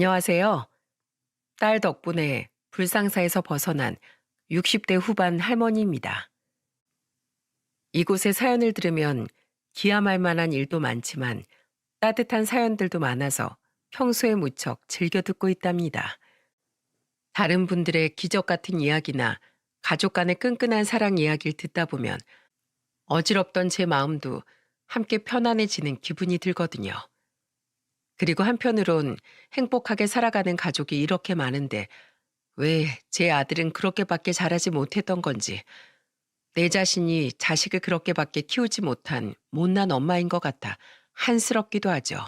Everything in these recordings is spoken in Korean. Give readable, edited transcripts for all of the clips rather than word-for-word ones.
안녕하세요. 딸 덕분에 불상사에서 벗어난 60대 후반 할머니입니다. 이곳의 사연을 들으면 기함할 만한 일도 많지만 따뜻한 사연들도 많아서 평소에 무척 즐겨 듣고 있답니다. 다른 분들의 기적 같은 이야기나 가족 간의 끈끈한 사랑 이야기를 듣다 보면 어지럽던 제 마음도 함께 편안해지는 기분이 들거든요. 그리고 한편으론 행복하게 살아가는 가족이 이렇게 많은데 왜 제 아들은 그렇게밖에 자라지 못했던 건지, 내 자신이 자식을 그렇게밖에 키우지 못한 못난 엄마인 것 같아 한스럽기도 하죠.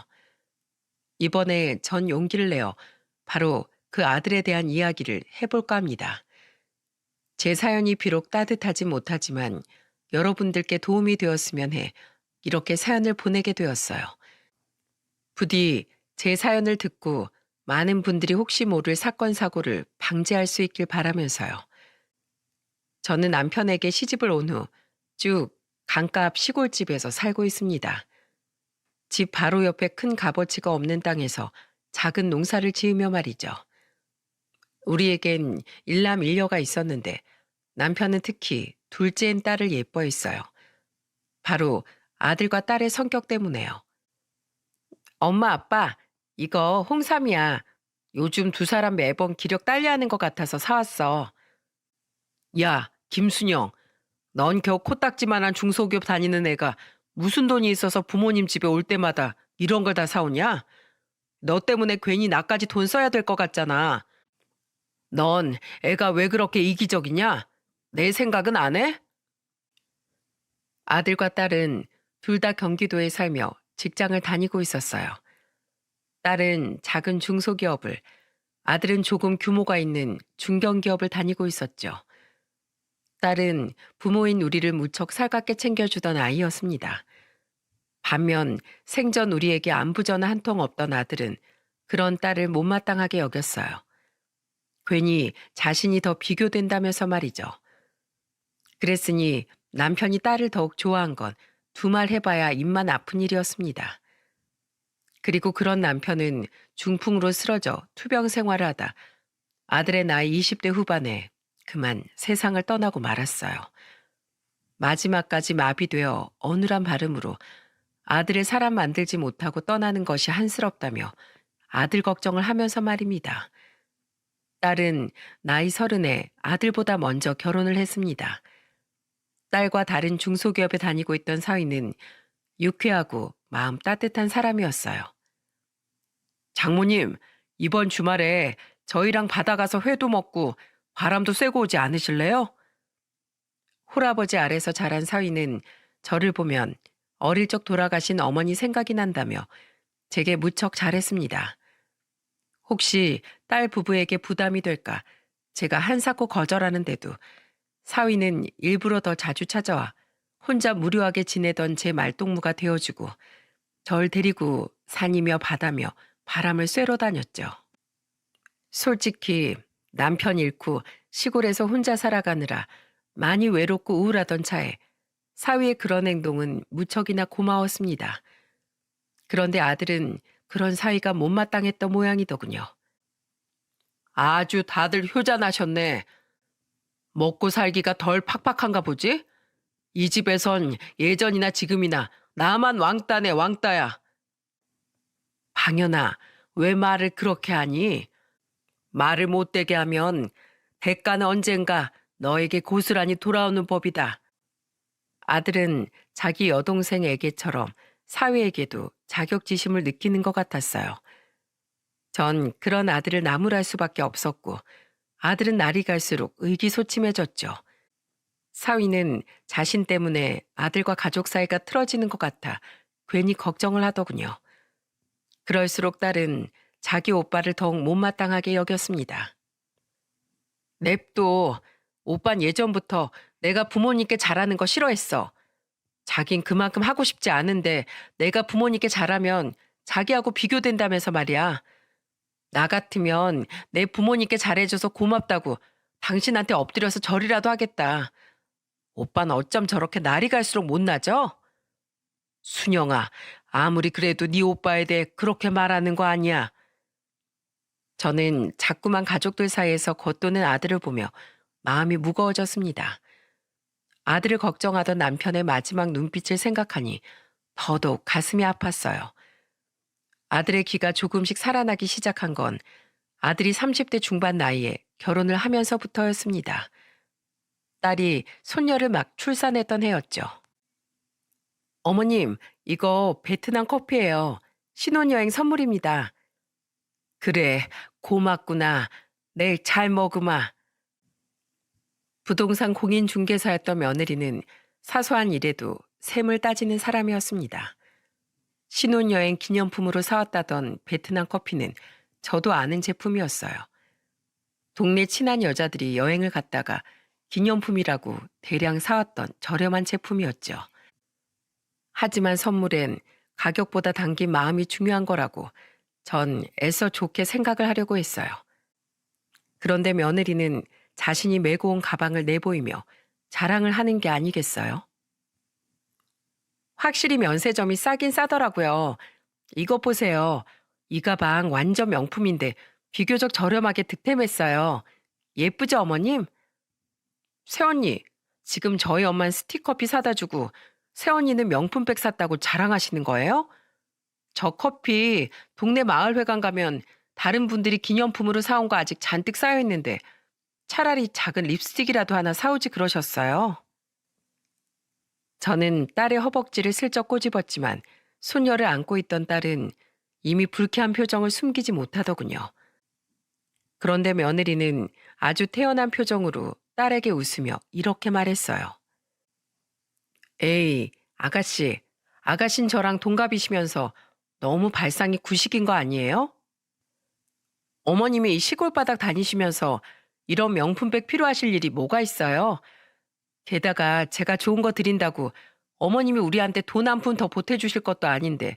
이번에 전 용기를 내어 바로 그 아들에 대한 이야기를 해볼까 합니다. 제 사연이 비록 따뜻하지 못하지만 여러분들께 도움이 되었으면 해 이렇게 사연을 보내게 되었어요. 부디 제 사연을 듣고 많은 분들이 혹시 모를 사건, 사고를 방지할 수 있길 바라면서요. 저는 남편에게 시집을 온 후 쭉 강가 앞 시골집에서 살고 있습니다. 집 바로 옆에 큰 값어치가 없는 땅에서 작은 농사를 지으며 말이죠. 우리에겐 일남 일녀가 있었는데 남편은 특히 둘째인 딸을 예뻐했어요. 바로 아들과 딸의 성격 때문에요. 엄마, 아빠, 이거 홍삼이야. 요즘 두 사람 매번 기력 딸려하는 것 같아서 사왔어. 야, 김순영, 넌 겨우 코딱지만한 중소기업 다니는 애가 무슨 돈이 있어서 부모님 집에 올 때마다 이런 걸 다 사오냐? 너 때문에 괜히 나까지 돈 써야 될 것 같잖아. 넌 애가 왜 그렇게 이기적이냐? 내 생각은 안 해? 아들과 딸은 둘 다 경기도에 살며 직장을 다니고 있었어요. 딸은 작은 중소기업을, 아들은 조금 규모가 있는 중견기업을 다니고 있었죠. 딸은 부모인 우리를 무척 살갑게 챙겨주던 아이였습니다. 반면 생전 우리에게 안부 전화 한 통 없던 아들은 그런 딸을 못마땅하게 여겼어요. 괜히 자신이 더 비교된다면서 말이죠. 그랬으니 남편이 딸을 더욱 좋아한 건 두 말 해봐야 입만 아픈 일이었습니다. 그리고 그런 남편은 중풍으로 쓰러져 투병 생활을 하다 아들의 나이 20대 후반에 그만 세상을 떠나고 말았어요. 마지막까지 마비되어 어눌한 발음으로 아들을 사람 만들지 못하고 떠나는 것이 한스럽다며 아들 걱정을 하면서 말입니다. 딸은 나이 30에 아들보다 먼저 결혼을 했습니다. 딸과 다른 중소기업에 다니고 있던 사위는 유쾌하고 마음 따뜻한 사람이었어요. 장모님, 이번 주말에 저희랑 바다 가서 회도 먹고 바람도 쐬고 오지 않으실래요? 홀아버지 아래서 자란 사위는 저를 보면 어릴 적 돌아가신 어머니 생각이 난다며 제게 무척 잘했습니다. 혹시 딸 부부에게 부담이 될까 제가 한사코 거절하는데도 사위는 일부러 더 자주 찾아와 혼자 무료하게 지내던 제 말동무가 되어주고 절 데리고 산이며 바다며 바람을 쐬러 다녔죠. 솔직히 남편 잃고 시골에서 혼자 살아가느라 많이 외롭고 우울하던 차에 사위의 그런 행동은 무척이나 고마웠습니다. 그런데 아들은 그런 사위가 못마땅했던 모양이더군요. 아주 다들 효자나셨네. 먹고 살기가 덜 팍팍한가 보지? 이 집에선 예전이나 지금이나 나만 왕따네 왕따야. 방연아, 왜 말을 그렇게 하니? 말을 못되게 하면 대가는 언젠가 너에게 고스란히 돌아오는 법이다. 아들은 자기 여동생에게처럼 사위에게도 자격지심을 느끼는 것 같았어요. 전 그런 아들을 나무랄 수밖에 없었고 아들은 날이 갈수록 의기소침해졌죠. 사위는 자신 때문에 아들과 가족 사이가 틀어지는 것 같아 괜히 걱정을 하더군요. 그럴수록 딸은 자기 오빠를 더욱 못마땅하게 여겼습니다. 냅둬. 오빤 예전부터 내가 부모님께 잘하는 거 싫어했어. 자긴 그만큼 하고 싶지 않은데 내가 부모님께 잘하면 자기하고 비교된다면서 말이야. 나 같으면 내 부모님께 잘해줘서 고맙다고 당신한테 엎드려서 절이라도 하겠다. 오빠는 어쩜 저렇게 날이 갈수록 못나죠? 순영아, 아무리 그래도 네 오빠에 대해 그렇게 말하는 거 아니야. 저는 자꾸만 가족들 사이에서 겉도는 아들을 보며 마음이 무거워졌습니다. 아들을 걱정하던 남편의 마지막 눈빛을 생각하니 더더욱 가슴이 아팠어요. 아들의 기가 조금씩 살아나기 시작한 건 아들이 30대 중반 나이에 결혼을 하면서부터였습니다. 딸이 손녀를 막 출산했던 해였죠. 어머님, 이거 베트남 커피예요. 신혼여행 선물입니다. 그래, 고맙구나. 내일 잘 먹으마. 부동산 공인중개사였던 며느리는 사소한 일에도 셈을 따지는 사람이었습니다. 신혼여행 기념품으로 사왔다던 베트남 커피는 저도 아는 제품이었어요. 동네 친한 여자들이 여행을 갔다가 기념품이라고 대량 사왔던 저렴한 제품이었죠. 하지만 선물엔 가격보다 담긴 마음이 중요한 거라고 전 애써 좋게 생각을 하려고 했어요. 그런데 며느리는 자신이 메고 온 가방을 내보이며 자랑을 하는 게 아니겠어요? 확실히 면세점이 싸긴 싸더라고요. 이것 보세요. 이 가방 완전 명품인데 비교적 저렴하게 득템했어요. 예쁘죠, 어머님? 새언니, 지금 저희 엄만 스틱커피 사다 주고 새언니는 명품백 샀다고 자랑하시는 거예요? 저 커피 동네 마을회관 가면 다른 분들이 기념품으로 사온 거 아직 잔뜩 쌓여 있는데 차라리 작은 립스틱이라도 하나 사오지 그러셨어요. 저는 딸의 허벅지를 슬쩍 꼬집었지만 손녀를 안고 있던 딸은 이미 불쾌한 표정을 숨기지 못하더군요. 그런데 며느리는 아주 태연한 표정으로 딸에게 웃으며 이렇게 말했어요. 에이, 아가씨, 아가씨는 저랑 동갑이시면서 너무 발상이 구식인 거 아니에요? 어머님이 이 시골 바닥 다니시면서 이런 명품백 필요하실 일이 뭐가 있어요? 게다가 제가 좋은 거 드린다고 어머님이 우리한테 돈 한 푼 더 보태주실 것도 아닌데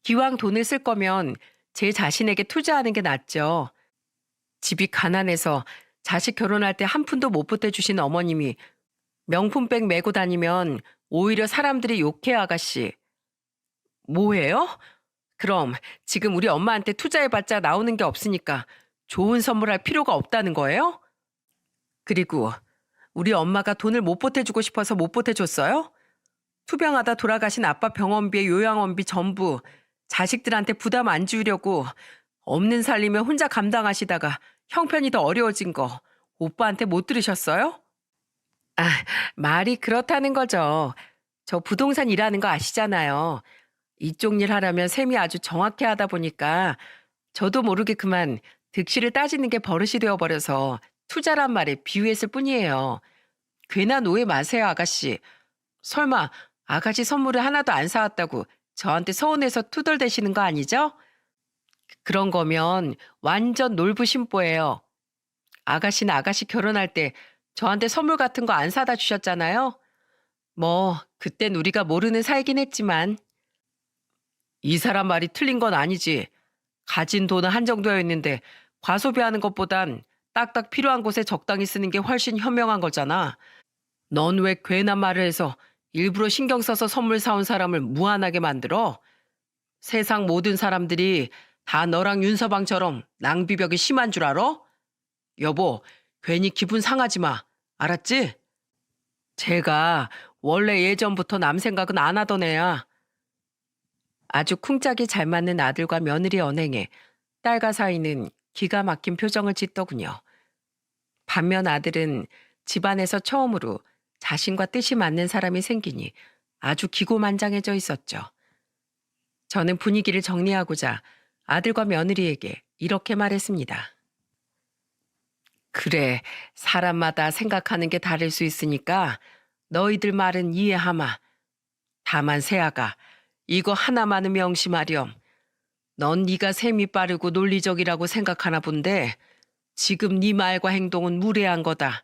기왕 돈을 쓸 거면 제 자신에게 투자하는 게 낫죠. 집이 가난해서 자식 결혼할 때 한 푼도 못 보태주신 어머님이 명품백 메고 다니면 오히려 사람들이 욕해 아가씨. 뭐예요? 그럼 지금 우리 엄마한테 투자해봤자 나오는 게 없으니까 좋은 선물할 필요가 없다는 거예요? 그리고 우리 엄마가 돈을 못 보태주고 싶어서 못 보태줬어요? 투병하다 돌아가신 아빠 병원비에 요양원비 전부 자식들한테 부담 안 지우려고 없는 살림에 혼자 감당하시다가 형편이 더 어려워진 거 오빠한테 못 들으셨어요? 아, 말이 그렇다는 거죠. 저 부동산 일하는 거 아시잖아요. 이쪽 일 하려면 셈이 아주 정확히 하다 보니까 저도 모르게 그만 득실을 따지는 게 버릇이 되어버려서 투자란 말에 비유했을 뿐이에요. 괜한 오해 마세요, 아가씨. 설마 아가씨 선물을 하나도 안 사왔다고 저한테 서운해서 투덜대시는 거 아니죠? 그런 거면 완전 놀부심보예요. 아가씨는 아가씨 결혼할 때 저한테 선물 같은 거 안 사다 주셨잖아요. 뭐 그땐 우리가 모르는 사이긴 했지만 이 사람 말이 틀린 건 아니지. 가진 돈은 한정되어 있는데 과소비하는 것보단 딱딱 필요한 곳에 적당히 쓰는 게 훨씬 현명한 거잖아. 넌 왜 괜한 말을 해서 일부러 신경 써서 선물 사온 사람을 무안하게 만들어? 세상 모든 사람들이 다 너랑 윤서방처럼 낭비벽이 심한 줄 알아? 여보, 괜히 기분 상하지 마. 알았지? 제가 원래 예전부터 남 생각은 안 하던 애야. 아주 쿵짝이 잘 맞는 아들과 며느리 언행에 딸과 사이는 기가 막힌 표정을 짓더군요. 반면 아들은 집안에서 처음으로 자신과 뜻이 맞는 사람이 생기니 아주 기고만장해져 있었죠. 저는 분위기를 정리하고자 아들과 며느리에게 이렇게 말했습니다. 그래, 사람마다 생각하는 게 다를 수 있으니까 너희들 말은 이해하마. 다만 세아가 이거 하나만은 명심하렴. 넌 네가 셈이 빠르고 논리적이라고 생각하나 본데 지금 네 말과 행동은 무례한 거다.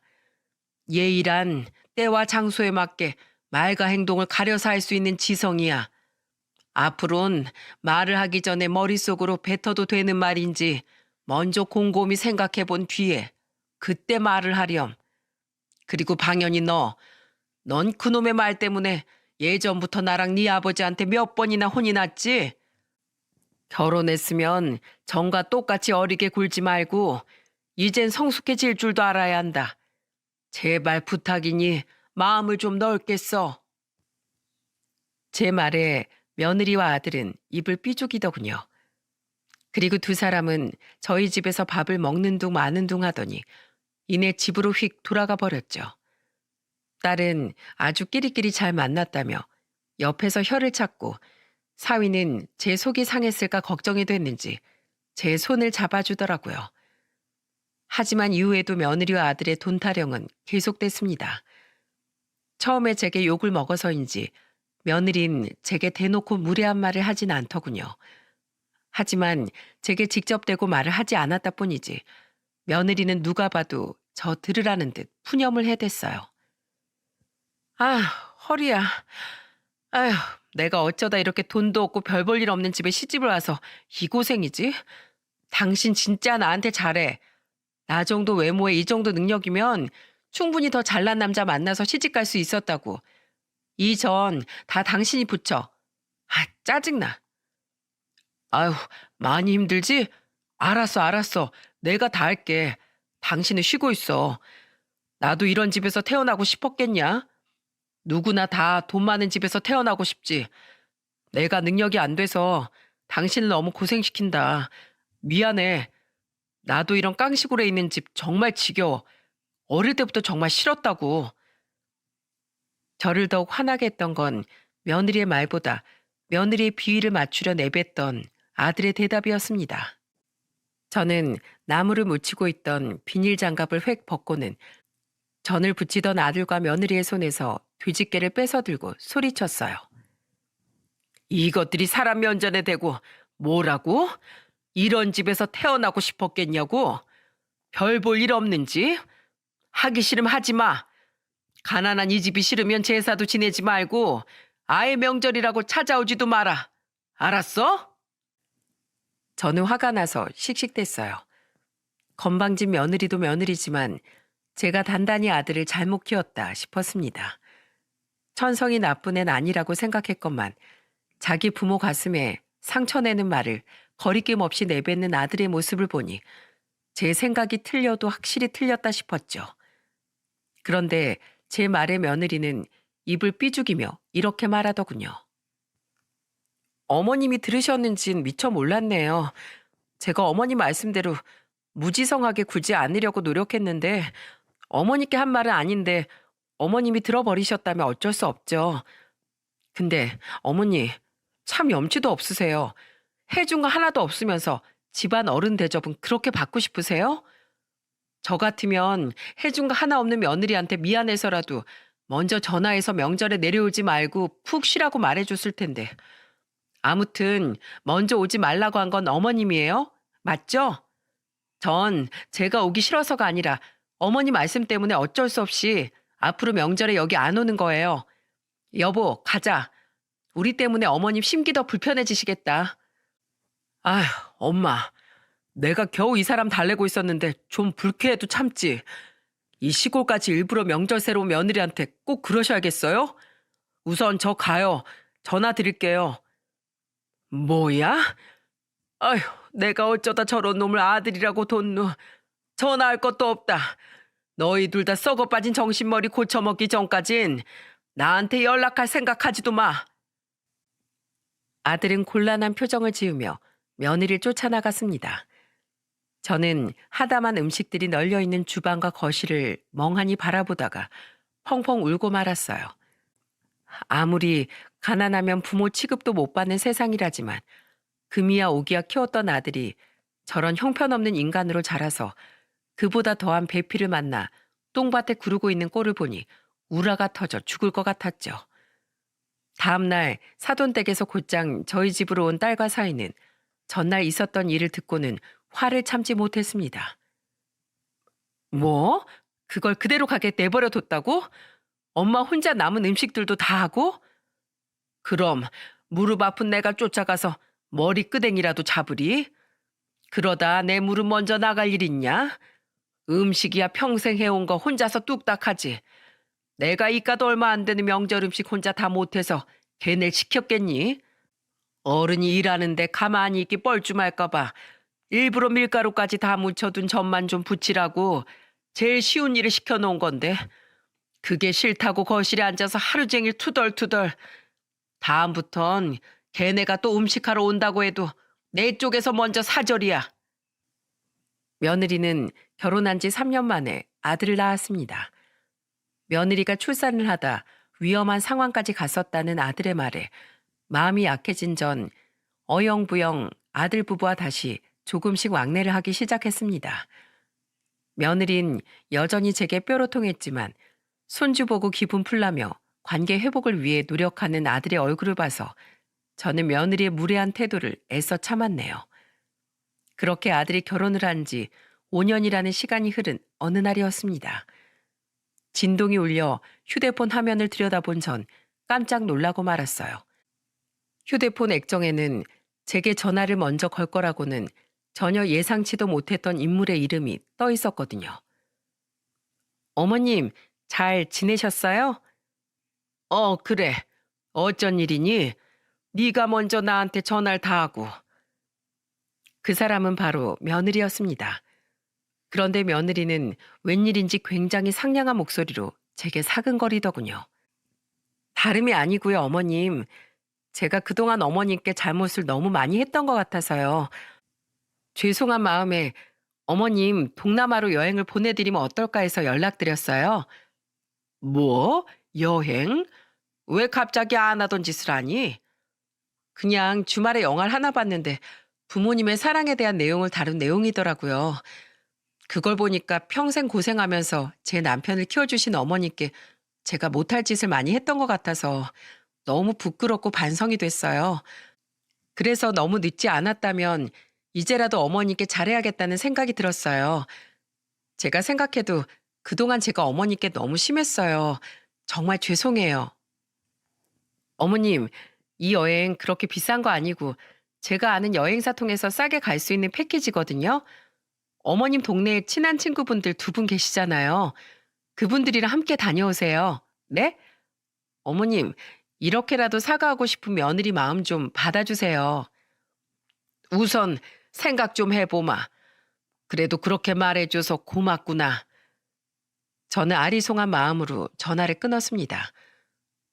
예의란 때와 장소에 맞게 말과 행동을 가려서 할 수 있는 지성이야. 앞으론 말을 하기 전에 머릿속으로 뱉어도 되는 말인지 먼저 곰곰이 생각해 본 뒤에 그때 말을 하렴. 그리고 방연히 넌 그놈의 말 때문에 예전부터 나랑 네 아버지한테 몇 번이나 혼이 났지? 결혼했으면 전과 똑같이 어리게 굴지 말고 이젠 성숙해질 줄도 알아야 한다. 제발 부탁이니 마음을 좀 넓게 써. 제 말에 며느리와 아들은 입을 삐죽이더군요. 그리고 두 사람은 저희 집에서 밥을 먹는 둥 마는 둥 하더니 이내 집으로 휙 돌아가 버렸죠. 딸은 아주 끼리끼리 잘 만났다며 옆에서 혀를 찾고 사위는 제 속이 상했을까 걱정이 됐는지 제 손을 잡아주더라고요. 하지만 이후에도 며느리와 아들의 돈 타령은 계속됐습니다. 처음에 제게 욕을 먹어서인지 며느린 제게 대놓고 무례한 말을 하진 않더군요. 하지만 제게 직접 대고 말을 하지 않았다 뿐이지 며느리는 누가 봐도 저 들으라는 듯 푸념을 해댔어요. 아, 허리야. 아휴, 내가 어쩌다 이렇게 돈도 없고 별 볼 일 없는 집에 시집을 와서 이 고생이지? 당신 진짜 나한테 잘해. 나 정도 외모에 이 정도 능력이면 충분히 더 잘난 남자 만나서 시집 갈 수 있었다고. 이전 다 당신이 붙여. 아, 짜증나. 아휴, 많이 힘들지? 알았어. 내가 다 할게. 당신은 쉬고 있어. 나도 이런 집에서 태어나고 싶었겠냐? 누구나 다 돈 많은 집에서 태어나고 싶지. 내가 능력이 안 돼서 당신을 너무 고생시킨다. 미안해. 나도 이런 깡시골에 있는 집 정말 지겨워. 어릴 때부터 정말 싫었다고. 저를 더욱 화나게 했던 건 며느리의 말보다 며느리의 비위를 맞추려 내뱉던 아들의 대답이었습니다. 저는 나무를 묻히고 있던 비닐 장갑을 획 벗고는 전을 붙이던 아들과 며느리의 손에서 뒤집개를 뺏어 들고 소리쳤어요. 이것들이 사람 면전에 대고 뭐라고? 이런 집에서 태어나고 싶었겠냐고? 별 볼 일 없는지? 하기 싫으면 하지 마. 가난한 이 집이 싫으면 제사도 지내지 말고 아예 명절이라고 찾아오지도 마라. 알았어? 저는 화가 나서 씩씩댔어요. 건방진 며느리도 며느리지만 제가 단단히 아들을 잘못 키웠다 싶었습니다. 천성이 나쁜 애는 아니라고 생각했건만 자기 부모 가슴에 상처내는 말을 거리낌 없이 내뱉는 아들의 모습을 보니 제 생각이 틀려도 확실히 틀렸다 싶었죠. 그런데 제 말에 며느리는 입을 삐죽이며 이렇게 말하더군요. 어머님이 들으셨는진 미처 몰랐네요. 제가 어머니 말씀대로 무지성하게 굴지 않으려고 노력했는데 어머니께 한 말은 아닌데 어머님이 들어버리셨다면 어쩔 수 없죠. 근데 어머니 참 염치도 없으세요. 해준 거 하나도 없으면서 집안 어른 대접은 그렇게 받고 싶으세요? 저 같으면 해준 거 하나 없는 며느리한테 미안해서라도 먼저 전화해서 명절에 내려오지 말고 푹 쉬라고 말해줬을 텐데. 아무튼 먼저 오지 말라고 한 건 어머님이에요? 맞죠? 전 제가 오기 싫어서가 아니라 어머니 말씀 때문에 어쩔 수 없이 앞으로 명절에 여기 안 오는 거예요. 여보, 가자. 우리 때문에 어머님 심기 더 불편해지시겠다. 아휴, 엄마. 내가 겨우 이 사람 달래고 있었는데 좀 불쾌해도 참지. 이 시골까지 일부러 명절 새로 온 며느리한테 꼭 그러셔야겠어요? 우선 저 가요. 전화 드릴게요. 뭐야? 아휴, 내가 어쩌다 저런 놈을 아들이라고 뒀누. 전화할 것도 없다. 너희 둘 다 썩어 빠진 정신머리 고쳐먹기 전까진 나한테 연락할 생각하지도 마. 아들은 곤란한 표정을 지으며 며느리를 쫓아나갔습니다. 저는 하다만 음식들이 널려있는 주방과 거실을 멍하니 바라보다가 펑펑 울고 말았어요. 아무리 가난하면 부모 취급도 못 받는 세상이라지만 금이야 오기야 키웠던 아들이 저런 형편없는 인간으로 자라서 그보다 더한 배필을 만나 똥밭에 구르고 있는 꼴을 보니 우라가 터져 죽을 것 같았죠. 다음 날 사돈댁에서 곧장 저희 집으로 온 딸과 사위는 전날 있었던 일을 듣고는 화를 참지 못했습니다. 뭐? 그걸 그대로 가게 내버려 뒀다고? 엄마 혼자 남은 음식들도 다 하고? 그럼 무릎 아픈 내가 쫓아가서 머리 끄댕이라도 잡으리? 그러다 내 무릎 먼저 나갈 일 있냐? 음식이야 평생 해온 거 혼자서 뚝딱 하지. 내가 이까도 얼마 안 되는 명절 음식 혼자 다 못해서 걔네 시켰겠니? 어른이 일하는데 가만히 있기 뻘쭘할까봐 일부러 밀가루까지 다 묻혀둔 전만 좀 부치라고 제일 쉬운 일을 시켜놓은 건데 그게 싫다고 거실에 앉아서 하루 종일 투덜투덜. 다음부턴 걔네가 또 음식하러 온다고 해도 내 쪽에서 먼저 사절이야. 며느리는 결혼한 지 3년 만에 아들을 낳았습니다. 며느리가 출산을 하다 위험한 상황까지 갔었다는 아들의 말에 마음이 약해진 전 어영부영 아들 부부와 다시 조금씩 왕래를 하기 시작했습니다. 며느린 여전히 제게 뾰로통했지만 손주 보고 기분 풀라며 관계 회복을 위해 노력하는 아들의 얼굴을 봐서 저는 며느리의 무례한 태도를 애써 참았네요. 그렇게 아들이 결혼을 한 지 5년이라는 시간이 흐른 어느 날이었습니다. 진동이 울려 휴대폰 화면을 들여다본 전 깜짝 놀라고 말았어요. 휴대폰 액정에는 제게 전화를 먼저 걸 거라고는 전혀 예상치도 못했던 인물의 이름이 떠 있었거든요. 어머님, 잘 지내셨어요? 그래. 어쩐 일이니? 네가 먼저 나한테 전화를 다 하고. 그 사람은 바로 며느리였습니다. 그런데 며느리는 웬일인지 굉장히 상냥한 목소리로 제게 사근거리더군요. 다름이 아니고요, 어머님. 제가 그동안 어머님께 잘못을 너무 많이 했던 것 같아서요. 죄송한 마음에 어머님 동남아로 여행을 보내드리면 어떨까 해서 연락드렸어요. 뭐? 여행? 왜 갑자기 안 하던 짓을 하니? 그냥 주말에 영화를 하나 봤는데 부모님의 사랑에 대한 내용을 다룬 내용이더라고요. 그걸 보니까 평생 고생하면서 제 남편을 키워주신 어머니께 제가 못할 짓을 많이 했던 것 같아서 너무 부끄럽고 반성이 됐어요. 그래서 너무 늦지 않았다면 이제라도 어머니께 잘해야겠다는 생각이 들었어요. 제가 생각해도 그동안 제가 어머니께 너무 심했어요. 정말 죄송해요. 어머님, 이 여행 그렇게 비싼 거 아니고 제가 아는 여행사 통해서 싸게 갈 수 있는 패키지거든요. 어머님 동네에 친한 친구분들 2분 계시잖아요. 그분들이랑 함께 다녀오세요. 네? 어머님, 이렇게라도 사과하고 싶은 며느리 마음 좀 받아주세요. 우선 생각 좀 해보마. 그래도 그렇게 말해줘서 고맙구나. 저는 아리송한 마음으로 전화를 끊었습니다.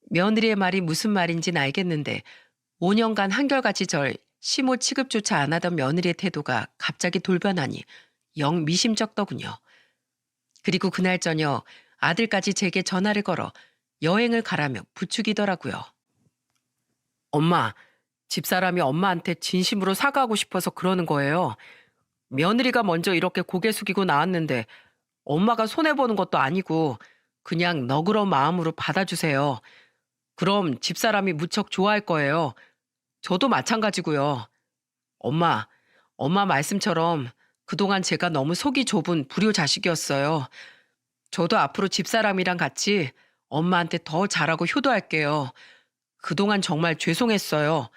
며느리의 말이 무슨 말인지는 알겠는데 5년간 한결같이 절 시모 취급조차 안 하던 며느리의 태도가 갑자기 돌변하니 영 미심쩍더군요. 그리고 그날 저녁 아들까지 제게 전화를 걸어 여행을 가라며 부추기더라고요. 엄마, 집사람이 엄마한테 진심으로 사과하고 싶어서 그러는 거예요. 며느리가 먼저 이렇게 고개 숙이고 나왔는데 엄마가 손해보는 것도 아니고 그냥 너그러운 마음으로 받아주세요. 그럼 집사람이 무척 좋아할 거예요. 저도 마찬가지고요. 엄마 말씀처럼 그동안 제가 너무 속이 좁은 불효 자식이었어요. 저도 앞으로 집사람이랑 같이 엄마한테 더 잘하고 효도할게요. 그동안 정말 죄송했어요.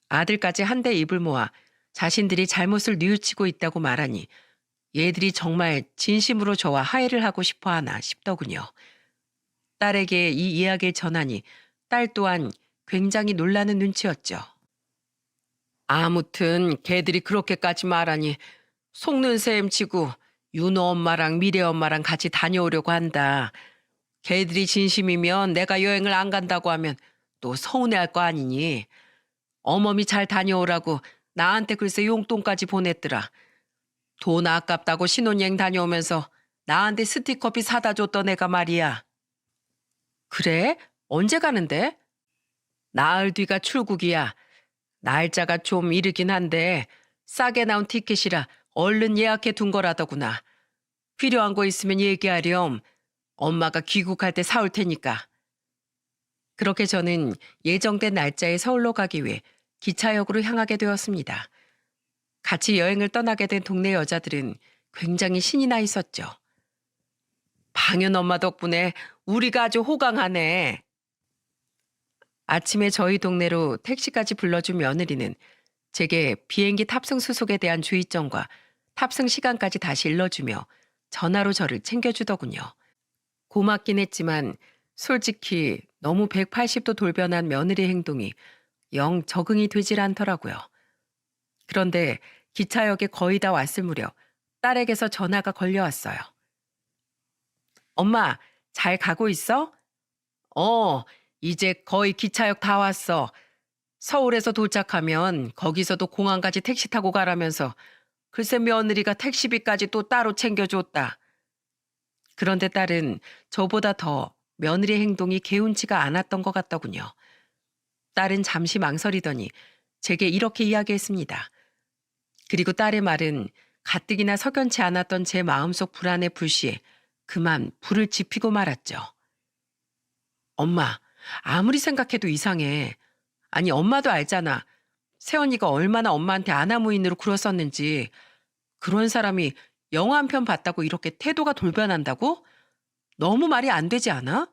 아들까지 한데 입을 모아 자신들이 잘못을 뉘우치고 있다고 말하니 얘들이 정말 진심으로 저와 화해를 하고 싶어 하나 싶더군요. 딸에게 이 이야기를 전하니 딸 또한 굉장히 놀라는 눈치였죠. 아무튼 걔들이 그렇게까지 말하니 속는 셈 치고 윤호 엄마랑 미래 엄마랑 같이 다녀오려고 한다. 걔들이 진심이면 내가 여행을 안 간다고 하면 또 서운해할 거 아니니. 어머니 잘 다녀오라고 나한테 글쎄 용돈까지 보냈더라. 돈 아깝다고 신혼여행 다녀오면서 나한테 스티커피 사다 줬던 애가 말이야. 그래? 언제 가는데? 나흘 뒤가 출국이야. 날짜가 좀 이르긴 한데 싸게 나온 티켓이라 얼른 예약해 둔 거라더구나. 필요한 거 있으면 얘기하렴. 엄마가 귀국할 때 사올 테니까. 그렇게 저는 예정된 날짜에 서울로 가기 위해 기차역으로 향하게 되었습니다. 같이 여행을 떠나게 된 동네 여자들은 굉장히 신이 나 있었죠. 방연 엄마 덕분에 우리가 아주 호강하네. 아침에 저희 동네로 택시까지 불러준 며느리는 제게 비행기 탑승 수속에 대한 주의점과 탑승 시간까지 다시 일러주며 전화로 저를 챙겨주더군요. 고맙긴 했지만 솔직히 너무 180도 돌변한 며느리 행동이 영 적응이 되질 않더라고요. 그런데 기차역에 거의 다 왔을 무렵 딸에게서 전화가 걸려왔어요. 엄마, 잘 가고 있어? 어, 이제 거의 기차역 다 왔어. 서울에서 도착하면 거기서도 공항까지 택시 타고 가라면서 글쎄 며느리가 택시비까지 또 따로 챙겨줬다. 그런데 딸은 저보다 더 며느리의 행동이 개운치가 않았던 것 같더군요. 딸은 잠시 망설이더니 제게 이렇게 이야기했습니다. 그리고 딸의 말은 가뜩이나 석연치 않았던 제 마음속 불안의 불씨에 그만 불을 지피고 말았죠. 엄마, 아무리 생각해도 이상해. 아니, 엄마도 알잖아. 새언니가 얼마나 엄마한테 아나무인으로 굴었었는지. 그런 사람이 영화 한 편 봤다고 이렇게 태도가 돌변한다고? 너무 말이 안 되지 않아?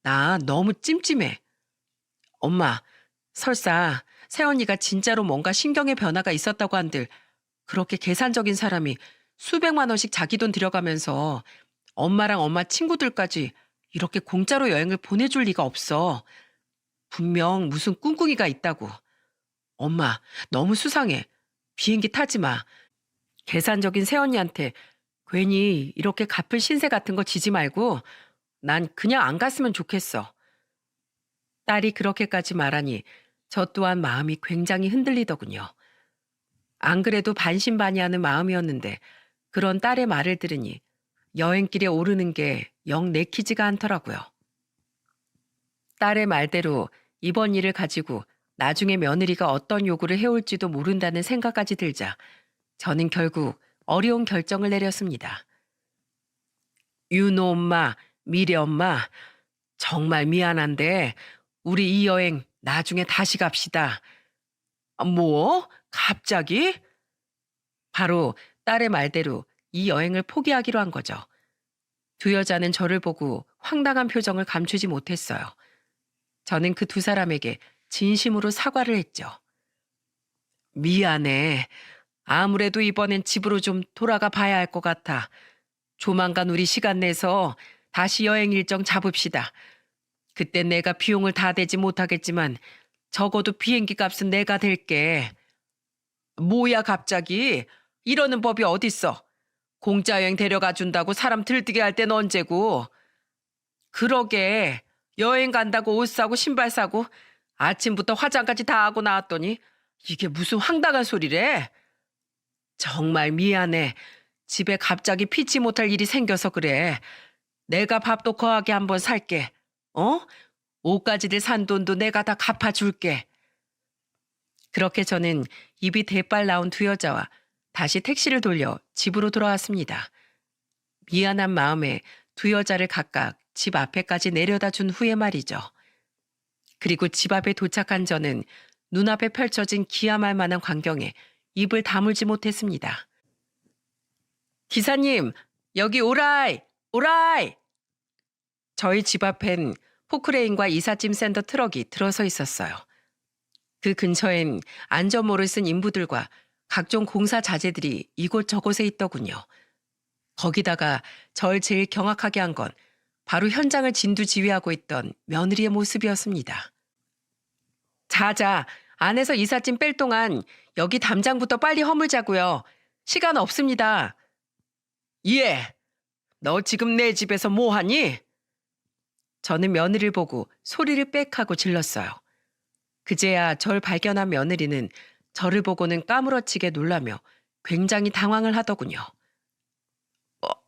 나 너무 찜찜해. 엄마, 설사 새언니가 진짜로 뭔가 신경의 변화가 있었다고 한들 그렇게 계산적인 사람이 수백만 원씩 자기 돈 들여가면서 엄마랑 엄마 친구들까지 이렇게 공짜로 여행을 보내줄 리가 없어. 분명 무슨 꿍꿍이가 있다고. 엄마, 너무 수상해. 비행기 타지 마. 계산적인 새언니한테 괜히 이렇게 갚을 신세 같은 거 지지 말고 난 그냥 안 갔으면 좋겠어. 딸이 그렇게까지 말하니 저 또한 마음이 굉장히 흔들리더군요. 안 그래도 반신반의하는 마음이었는데 그런 딸의 말을 들으니 여행길에 오르는 게 영 내키지가 않더라고요. 딸의 말대로 이번 일을 가지고 나중에 며느리가 어떤 요구를 해올지도 모른다는 생각까지 들자 저는 결국 어려운 결정을 내렸습니다. 윤호 엄마, 미래 엄마, 정말 미안한데 우리 이 여행 나중에 다시 갑시다. 뭐? 갑자기? 바로 딸의 말대로 이 여행을 포기하기로 한 거죠. 두 여자는 저를 보고 황당한 표정을 감추지 못했어요. 저는 그 두 사람에게 진심으로 사과를 했죠. 미안해. 아무래도 이번엔 집으로 좀 돌아가 봐야 할 것 같아. 조만간 우리 시간 내서 다시 여행 일정 잡읍시다. 그때 내가 비용을 다 대지 못하겠지만 적어도 비행기 값은 내가 댈게. 뭐야 갑자기? 이러는 법이 어딨어? 공짜 여행 데려가 준다고 사람 들뜨게 할 땐 언제고? 그러게 여행 간다고 옷 사고 신발 사고 아침부터 화장까지 다 하고 나왔더니 이게 무슨 황당한 소리래? 정말 미안해. 집에 갑자기 피치 못할 일이 생겨서 그래. 내가 밥도 거하게 한번 살게. 어? 옷가지들 산 돈도 내가 다 갚아줄게. 그렇게 저는 입이 대빨 나온 두 여자와 다시 택시를 돌려 집으로 돌아왔습니다. 미안한 마음에 두 여자를 각각 집 앞에까지 내려다 준 후에 말이죠. 그리고 집 앞에 도착한 저는 눈앞에 펼쳐진 기함할 만한 광경에 입을 다물지 못했습니다. 기사님, 여기 오라이! 오라이! 저희 집 앞엔 포크레인과 이삿짐 센터 트럭이 들어서 있었어요. 그 근처엔 안전모를 쓴 인부들과 각종 공사 자재들이 이곳저곳에 있더군요. 거기다가 절 제일 경악하게 한 건 바로 현장을 진두지휘하고 있던 며느리의 모습이었습니다. 자자, 안에서 이삿짐 뺄 동안 여기 담장부터 빨리 허물자고요. 시간 없습니다. 예, 너 지금 내 집에서 뭐 하니? 저는 며느리를 보고 소리를 빽 하고 질렀어요. 그제야 절 발견한 며느리는 저를 보고는 까무러치게 놀라며 굉장히 당황을 하더군요.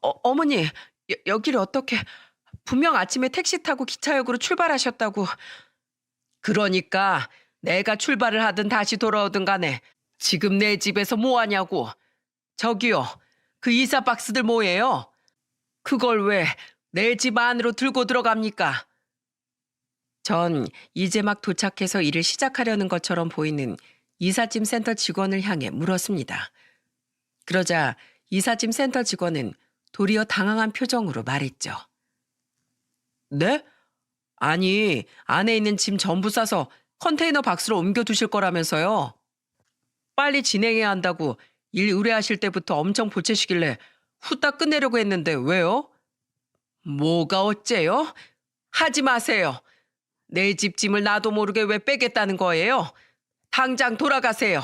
어머니, 여기를 어떻게... 분명 아침에 택시 타고 기차역으로 출발하셨다고. 그러니까 내가 출발을 하든 다시 돌아오든 간에 지금 내 집에서 뭐 하냐고. 저기요, 그 이사 박스들 뭐예요? 그걸 왜 내 집 안으로 들고 들어갑니까? 전 이제 막 도착해서 일을 시작하려는 것처럼 보이는 이삿짐 센터 직원을 향해 물었습니다. 그러자 이삿짐 센터 직원은 도리어 당황한 표정으로 말했죠. 네? 아니, 안에 있는 짐 전부 싸서 컨테이너 박스로 옮겨두실 거라면서요. 빨리 진행해야 한다고 일 의뢰하실 때부터 엄청 보채시길래 후딱 끝내려고 했는데 왜요? 뭐가 어째요? 하지 마세요. 내 집 짐을 나도 모르게 왜 빼겠다는 거예요? 당장 돌아가세요.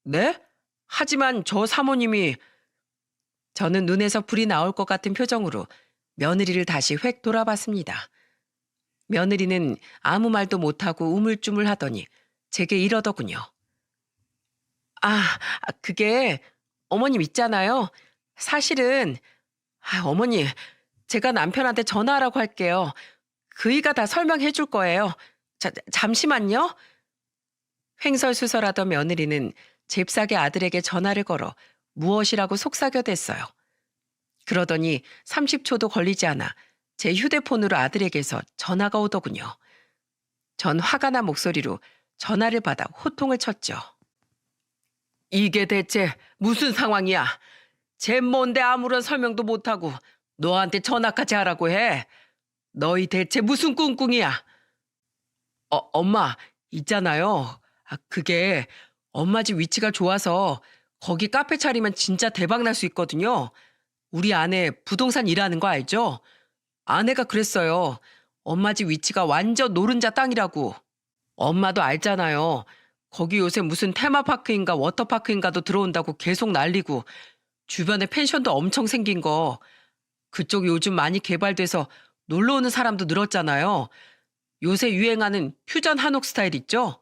네? 하지만 저 사모님이 저는 눈에서 불이 나올 것 같은 표정으로 며느리를 다시 획 돌아봤습니다. 며느리는 아무 말도 못하고 우물쭈물하더니 제게 이러더군요. 그게 어머님 있잖아요. 사실은 어머니 제가 남편한테 전화하라고 할게요. 그이가 다 설명해 줄 거예요. 잠시만요. 횡설수설하던 며느리는 잽싸게 아들에게 전화를 걸어 무엇이라고 속삭여댔어요. 그러더니 30초도 걸리지 않아 제 휴대폰으로 아들에게서 전화가 오더군요. 전 화가 난 목소리로 전화를 받아 호통을 쳤죠. 이게 대체 무슨 상황이야? 쟤 뭔데 아무런 설명도 못하고 너한테 전화까지 하라고 해? 너희 대체 무슨 꿍꿍이야? 엄마, 있잖아요. 그게 엄마 집 위치가 좋아서 거기 카페 차리면 진짜 대박 날 수 있거든요. 우리 아내 부동산 일하는 거 알죠? 아내가 그랬어요. 엄마 집 위치가 완전 노른자 땅이라고. 엄마도 알잖아요. 거기 요새 무슨 테마파크인가 워터파크인가도 들어온다고 계속 난리고 주변에 펜션도 엄청 생긴 거. 그쪽 요즘 많이 개발돼서 놀러 오는 사람도 늘었잖아요. 요새 유행하는 퓨전 한옥 스타일 있죠?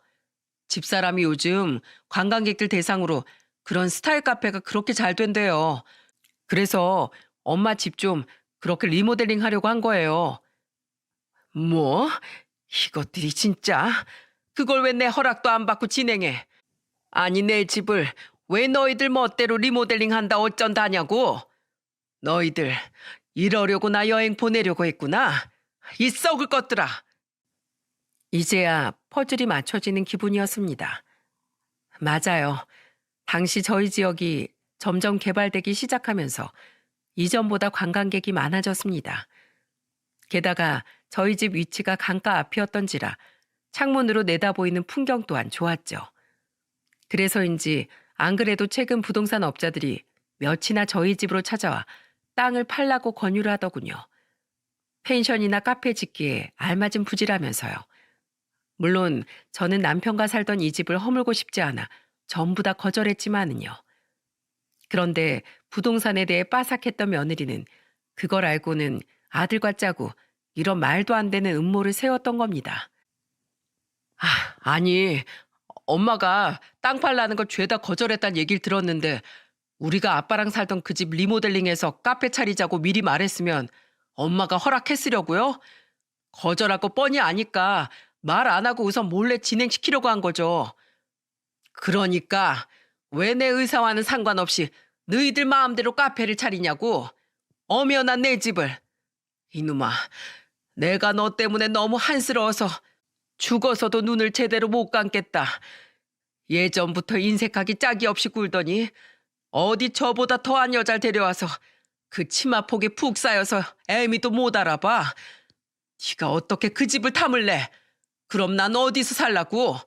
집사람이 요즘 관광객들 대상으로 그런 스타일 카페가 그렇게 잘 된대요. 그래서 엄마 집 좀 그렇게 리모델링 하려고 한 거예요. 뭐? 이것들이 진짜? 그걸 왜 내 허락도 안 받고 진행해? 아니 내 집을 왜 너희들 멋대로 리모델링 한다 어쩐다냐고? 너희들 이러려고 나 여행 보내려고 했구나. 이 썩을 것들아. 이제야 퍼즐이 맞춰지는 기분이었습니다. 맞아요. 당시 저희 지역이 점점 개발되기 시작하면서 이전보다 관광객이 많아졌습니다. 게다가 저희 집 위치가 강가 앞이었던지라 창문으로 내다보이는 풍경 또한 좋았죠. 그래서인지 안 그래도 최근 부동산 업자들이 몇이나 저희 집으로 찾아와 땅을 팔라고 권유를 하더군요. 펜션이나 카페 짓기에 알맞은 부지라면서요. 물론 저는 남편과 살던 이 집을 허물고 싶지 않아 전부 다 거절했지만은요. 그런데 부동산에 대해 빠삭했던 며느리는 그걸 알고는 아들과 짜고 이런 말도 안 되는 음모를 세웠던 겁니다. 아니, 엄마가 땅 팔라는 걸 죄다 거절했다는 얘기를 들었는데 우리가 아빠랑 살던 그 집 리모델링해서 카페 차리자고 미리 말했으면 엄마가 허락했으려고요? 거절할 거 뻔히 아니까 말 안 하고 우선 몰래 진행시키려고 한 거죠. 그러니까 왜 내 의사와는 상관없이 너희들 마음대로 카페를 차리냐고. 엄연한 내 집을. 이놈아, 내가 너 때문에 너무 한스러워서 죽어서도 눈을 제대로 못 감겠다. 예전부터 인색하기 짝이 없이 굴더니 어디 저보다 더한 여자를 데려와서 그 치마폭에 푹 쌓여서 애미도 못 알아봐. 네가 어떻게 그 집을 탐을래? 그럼 난 어디서 살라고?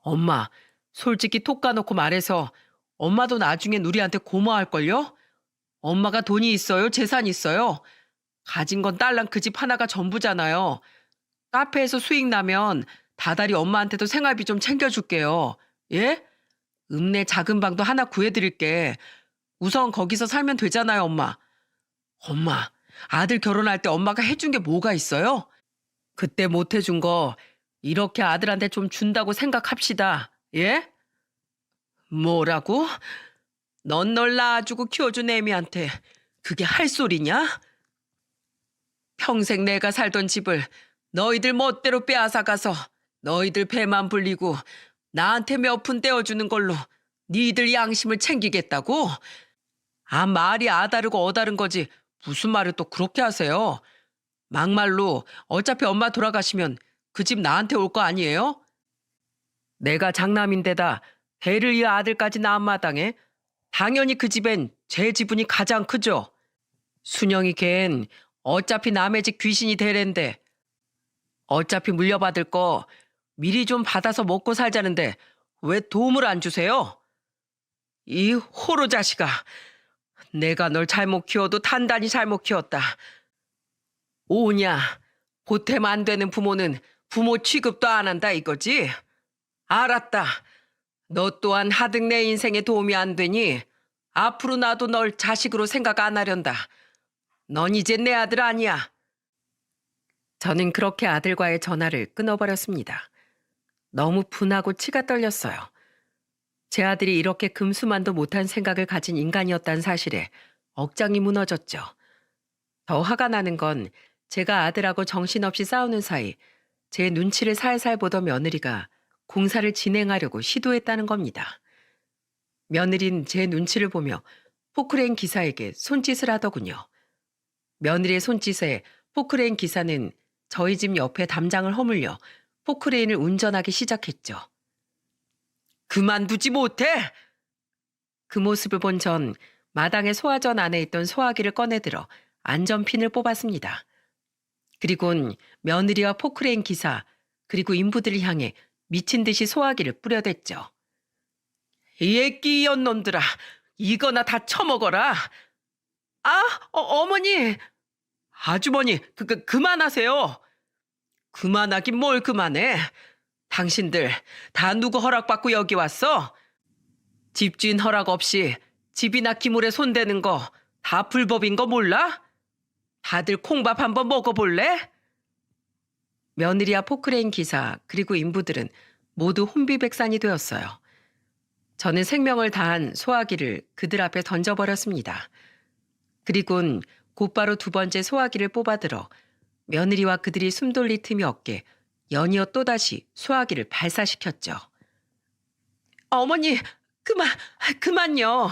엄마, 솔직히 톡 까놓고 말해서 엄마도 나중엔 우리한테 고마워할걸요? 엄마가 돈이 있어요? 재산이 있어요? 가진 건 딸랑 그 집 하나가 전부잖아요. 카페에서 수익 나면 다달이 엄마한테도 생활비 좀 챙겨줄게요. 예? 읍내 작은 방도 하나 구해드릴게. 우선 거기서 살면 되잖아요, 엄마. 엄마, 아들 결혼할 때 엄마가 해준 게 뭐가 있어요? 그때 못 해준 거 이렇게 아들한테 좀 준다고 생각합시다. 예? 뭐라고? 넌 널 낳아주고 키워준 애미한테 그게 할 소리냐? 평생 내가 살던 집을 너희들 멋대로 빼앗아가서 너희들 배만 불리고 나한테 몇 푼 떼어주는 걸로 니들 양심을 챙기겠다고? 말이 아다르고 어다른 거지 무슨 말을 또 그렇게 하세요? 막말로 어차피 엄마 돌아가시면 그 집 나한테 올 거 아니에요? 내가 장남인데다 대를 이어 아들까지 낳은 마당에 당연히 그 집엔 제 지분이 가장 크죠. 순영이 걘 어차피 남의 집 귀신이 되랜데 어차피 물려받을 거 미리 좀 받아서 먹고 살자는데 왜 도움을 안 주세요? 이 호로 자식아, 내가 널 잘못 키워도 단단히 잘못 키웠다. 오냐, 보탬 안 되는 부모는 부모 취급도 안 한다 이거지? 알았다. 너 또한 하등 내 인생에 도움이 안 되니 앞으로 나도 널 자식으로 생각 안 하련다. 넌 이제 내 아들 아니야. 저는 그렇게 아들과의 전화를 끊어버렸습니다. 너무 분하고 치가 떨렸어요. 제 아들이 이렇게 금수만도 못한 생각을 가진 인간이었다는 사실에 억장이 무너졌죠. 더 화가 나는 건 제가 아들하고 정신없이 싸우는 사이 제 눈치를 살살 보던 며느리가 공사를 진행하려고 시도했다는 겁니다. 며느린 제 눈치를 보며 포크레인 기사에게 손짓을 하더군요. 며느리의 손짓에 포크레인 기사는 저희 집 옆에 담장을 허물려 포크레인을 운전하기 시작했죠. 그만두지 못해! 그 모습을 본 전 마당에 소화전 안에 있던 소화기를 꺼내들어 안전핀을 뽑았습니다. 그리곤 며느리와 포크레인 기사 그리고 인부들을 향해 미친 듯이 소화기를 뿌려댔죠. 이 애끼 연놈들아, 이거나 다 처먹어라. 어머니. 아주머니, 그만하세요. 그만하긴 뭘 그만해. 당신들 다 누구 허락받고 여기 왔어? 집주인 허락 없이 집이나 기물에 손대는 거 다 불법인 거 몰라? 다들 콩밥 한번 먹어볼래? 며느리와 포크레인 기사 그리고 인부들은 모두 혼비백산이 되었어요. 저는 생명을 다한 소화기를 그들 앞에 던져버렸습니다. 그리곤 곧바로 두 번째 소화기를 뽑아들어 며느리와 그들이 숨돌릴 틈이 없게 연이어 또다시 소화기를 발사시켰죠. 어머니, 그만요.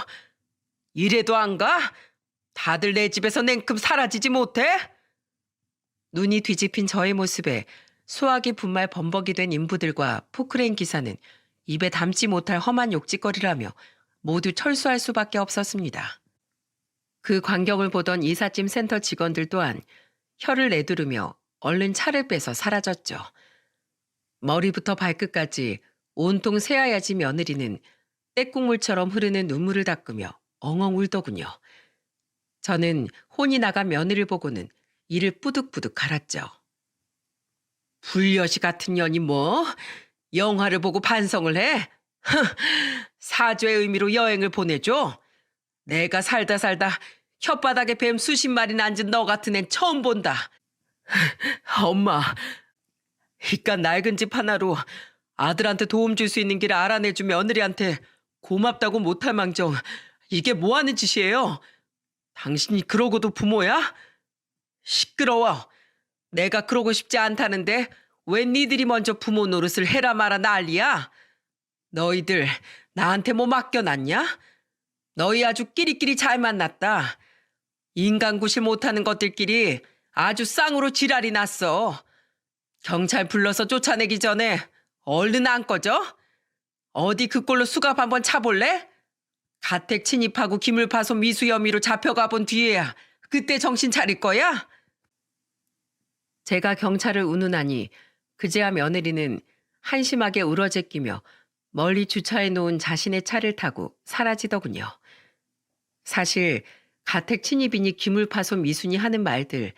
이래도 안 가? 다들 내 집에서 냉큼 사라지지 못해? 눈이 뒤집힌 저의 모습에 소화기 분말 범벅이 된 인부들과 포크레인 기사는 입에 담지 못할 험한 욕짓거리를 하며 모두 철수할 수밖에 없었습니다. 그 광경을 보던 이삿짐 센터 직원들 또한 혀를 내두르며 얼른 차를 빼서 사라졌죠. 머리부터 발끝까지 온통 새하얗지 며느리는 떼국물처럼 흐르는 눈물을 닦으며 엉엉 울더군요. 저는 혼이 나간 며느리를 보고는 이를 뿌득뿌득 갈았죠. 불려시 같은 년이 뭐? 영화를 보고 반성을 해? 사죄의 의미로 여행을 보내줘? 내가 살다 혓바닥에 뱀 수십 마리나 앉은 너 같은 앤 처음 본다. 엄마, 이깟 낡은 집 하나로 아들한테 도움 줄 수 있는 길을 알아내준 며느리한테 고맙다고 못할 망정 이게 뭐하는 짓이에요? 당신이 그러고도 부모야? 시끄러워. 내가 그러고 싶지 않다는데 왜 니들이 먼저 부모 노릇을 해라 마라 난리야? 너희들 나한테 뭐 맡겨놨냐? 너희 아주 끼리끼리 잘 만났다. 인간구실 못하는 것들끼리 아주 쌍으로 지랄이 났어. 경찰 불러서 쫓아내기 전에 얼른 안 꺼져? 어디 그 꼴로 수갑 한번 차볼래? 가택 침입하고 기물파손 미수 혐의로 잡혀가 본 뒤에야 그때 정신 차릴 거야? 제가 경찰을 운운하니 그제야 며느리는 한심하게 울어제끼며 멀리 주차해 놓은 자신의 차를 타고 사라지더군요. 사실 가택 침입이니 기물파손 미수니 하는 말들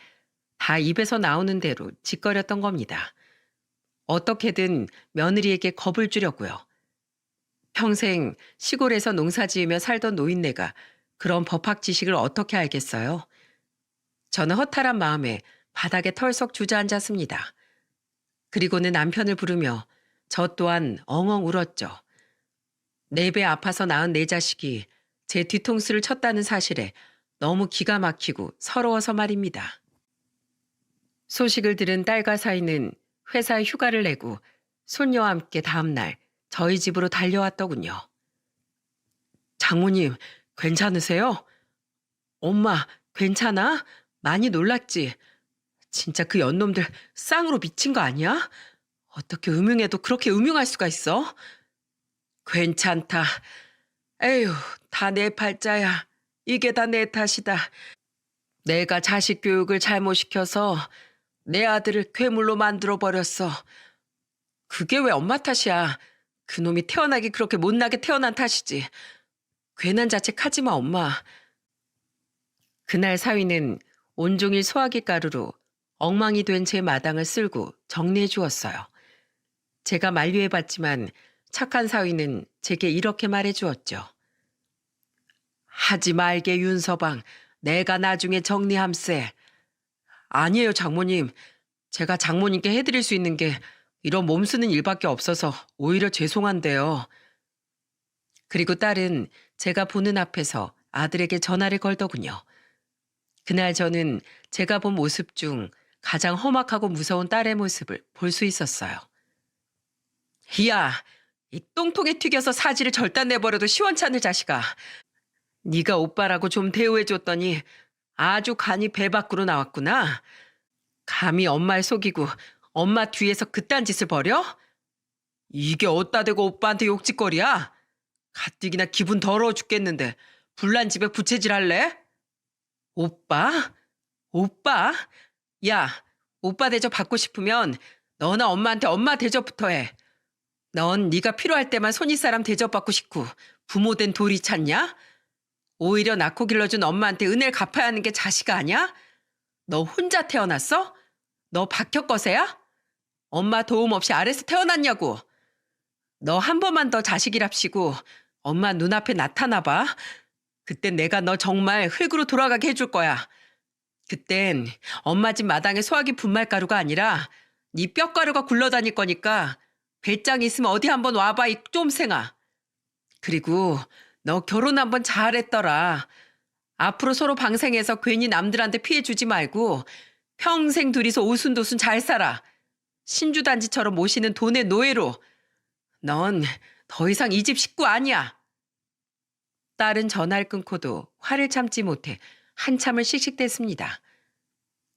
다 입에서 나오는 대로 짓거렸던 겁니다. 어떻게든 며느리에게 겁을 주려고요. 평생 시골에서 농사지으며 살던 노인네가 그런 법학 지식을 어떻게 알겠어요? 저는 허탈한 마음에 바닥에 털썩 주저앉았습니다. 그리고는 남편을 부르며 저 또한 엉엉 울었죠. 4배 아파서 낳은 내 자식이 제 뒤통수를 쳤다는 사실에 너무 기가 막히고 서러워서 말입니다. 소식을 들은 딸과 사위는 회사에 휴가를 내고 손녀와 함께 다음날 저희 집으로 달려왔더군요. 장모님, 괜찮으세요? 엄마, 괜찮아? 많이 놀랐지? 진짜 그 연놈들 쌍으로 미친 거 아니야? 어떻게 음흉해도 그렇게 음흉할 수가 있어? 괜찮다. 에휴, 다 내 팔자야. 이게 다 내 탓이다. 내가 자식 교육을 잘못시켜서 내 아들을 괴물로 만들어버렸어. 그게 왜 엄마 탓이야. 그놈이 태어나기 그렇게 못나게 태어난 탓이지. 괜한 자책하지 마, 엄마. 그날 사위는 온종일 소화기 가루로 엉망이 된 제 마당을 쓸고 정리해 주었어요. 제가 만류해봤지만 착한 사위는 제게 이렇게 말해 주었죠. 하지 말게 윤서방, 내가 나중에 정리함세. 아니에요 장모님. 제가 장모님께 해드릴 수 있는 게 이런 몸 쓰는 일밖에 없어서 오히려 죄송한데요. 그리고 딸은 제가 보는 앞에서 아들에게 전화를 걸더군요. 그날 저는 제가 본 모습 중 가장 험악하고 무서운 딸의 모습을 볼 수 있었어요. 야, 이 똥통에 튀겨서 사지를 절단 내버려도 시원찮을 자식아. 네가 오빠라고 좀 대우해줬더니 아주 간이 배 밖으로 나왔구나. 감히 엄마를 속이고 엄마 뒤에서 그딴 짓을 벌여? 이게 어따 대고 오빠한테 욕짓거리야? 가뜩이나 기분 더러워 죽겠는데 불난 집에 부채질 할래? 오빠? 오빠? 야, 오빠 대접 받고 싶으면 너나 엄마한테 엄마 대접부터 해. 넌 네가 필요할 때만 손윗사람 대접받고 싶고 부모 된 돌이 찾냐? 오히려 낳고 길러준 엄마한테 은혜를 갚아야 하는 게 자식 아니야? 너 혼자 태어났어? 너 박혁거세야? 엄마 도움 없이 아래서 태어났냐고. 너 한 번만 더 자식이랍시고 엄마 눈앞에 나타나봐. 그땐 내가 너 정말 흙으로 돌아가게 해줄 거야. 그땐 엄마 집 마당에 소화기 분말가루가 아니라 네 뼈가루가 굴러다닐 거니까 배짱 있으면 어디 한번 와봐 이 쫌생아. 그리고 너 결혼 한번 잘했더라. 앞으로 서로 방생해서 괜히 남들한테 피해 주지 말고 평생 둘이서 오순도순 잘 살아. 신주단지처럼 모시는 돈의 노예로. 넌 더 이상 이 집 식구 아니야. 딸은 전화를 끊고도 화를 참지 못해 한참을 씩씩댔습니다.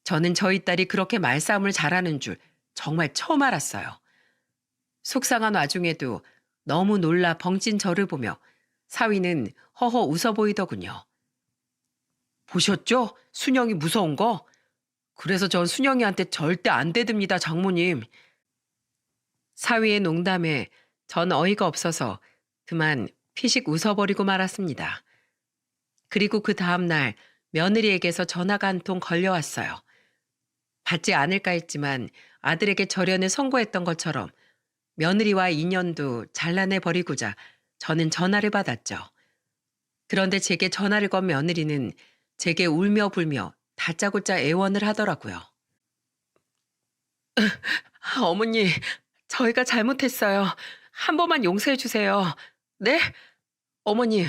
저는 저희 딸이 그렇게 말싸움을 잘하는 줄 정말 처음 알았어요. 속상한 와중에도 너무 놀라 벙찐 저를 보며 사위는 허허 웃어 보이더군요. 보셨죠? 순영이 무서운 거? 그래서 전 순영이한테 절대 안 대듭니다, 장모님. 사위의 농담에 전 어이가 없어서 그만 피식 웃어버리고 말았습니다. 그리고 그 다음날 며느리에게서 전화가 한 통 걸려왔어요. 받지 않을까 했지만 아들에게 절연을 선고했던 것처럼 며느리와의 인연도 잘라내버리고자 저는 전화를 받았죠. 그런데 제게 전화를 건 며느리는 제게 울며 불며 다짜고짜 애원을 하더라고요. 어머니, 저희가 잘못했어요. 한 번만 용서해 주세요. 네? 어머니,